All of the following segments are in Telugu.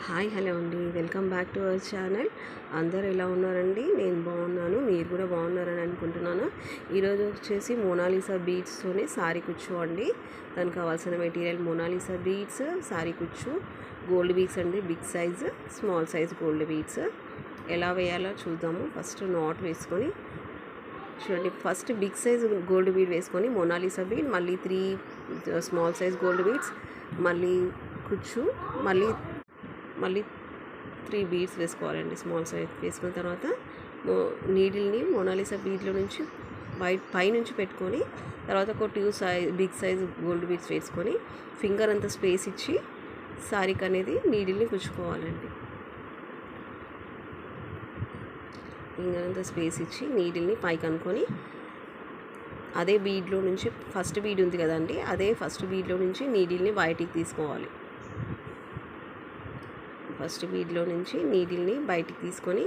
హాయ్ హలో అండి, welcome back to our channel. అందరు ఎలా ఉన్నారండి? నేను బాగున్నాను, మీరు కూడా బాగున్నారని అనుకుంటున్నాను. ఈరోజు వచ్చేసి మోనాలిసా బీడ్స్తోనే సారీ కుచ్చు అండి. దానికి కావాల్సిన మెటీరియల్ మోనాలిసా బీడ్స్, సారీ కుచ్చు, గోల్డ్ బీడ్స్ అండి, big size small size gold beads. ఎలా వేయాలో చూద్దాము. ఫస్ట్ నాట్ వేసుకొని చూడండి, first big size gold bead వేసుకొని మోనాలిసా బీడ్, మళ్ళీ 3 స్మాల్ సైజ్ గోల్డ్ బీడ్స్, మళ్ళీ కుచ్చు, మళ్ళీ 3 బీడ్స్ వేసుకోవాలండి. స్మాల్ సైజ్ వేసుకున్న తర్వాత నీడిల్ని మోనాలిసా బీడ్లో నుంచి పైనుంచి పెట్టుకొని తర్వాత ఒక 2 బిగ్ సైజ్ గోల్డ్ బీడ్స్ వేసుకొని ఫింగర్ అంత స్పేస్ ఇచ్చి సారీకి అనేది నీడిల్ని కుచ్చుకోవాలండి. ఫింగర్ అంత స్పేస్ ఇచ్చి నీడిల్ని పైకి అనుకొని అదే బీడ్లో నుంచి ఫస్ట్ బీడ్ ఉంది కదండి, అదే ఫస్ట్ బీడ్లో నుంచి నీడిల్ని బయటికి తీసుకోవాలి. ఫస్ట్ బీడ్లో నుంచి నీడిల్ని బయటికి తీసుకొని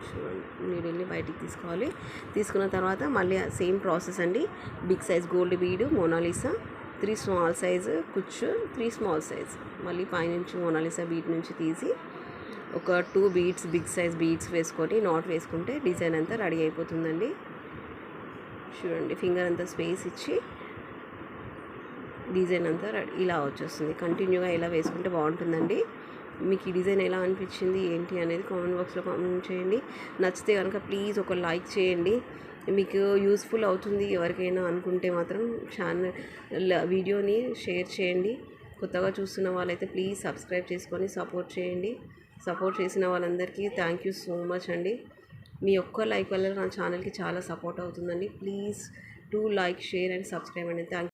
చూడండి, నీడిల్ని బయటికి తీసుకోవాలి. తీసుకున్న తర్వాత మళ్ళీ సేమ్ ప్రాసెస్ అండి. Big size gold bead Monalisa, 3 small size కుచ్చు, 3 స్మాల్ సైజ్, మళ్ళీ పైనుంచి మోనాలిసా బీడ్ నుంచి తీసి ఒక 2 బీడ్స్ బిగ్ సైజ్ బీడ్స్ వేసుకొని నాట్ వేసుకుంటే డిజైన్ అంతా రెడీ అయిపోతుందండి. చూడండి, ఫింగర్ అంతా స్పేస్ ఇచ్చి డిజైన్ అంతా ఇలా వచ్చేస్తుంది. కంటిన్యూగా ఇలా వేసుకుంటే బాగుంటుందండి. మీకు ఈ డిజైన్ ఎలా అనిపించింది ఏంటి అనేది కామెంట్ బాక్స్లో కామెంట్ చేయండి. నచ్చితే కనుక ప్లీజ్ ఒక లైక్ చేయండి. మీకు యూస్ఫుల్ అవుతుంది ఎవరికైనా అనుకుంటే మాత్రం వీడియోని షేర్ చేయండి. కొత్తగా చూస్తున్న వాళ్ళైతే ప్లీజ్ సబ్స్క్రైబ్ చేసుకొని సపోర్ట్ చేయండి. సపోర్ట్ చేసిన వాళ్ళందరికీ థ్యాంక్ యూ సో మచ్ అండి. మీ ఒక్క లైక్ వల్ల నా ఛానల్కి చాలా సపోర్ట్ అవుతుందండి. Please do like, share and subscribe అండి. థ్యాంక్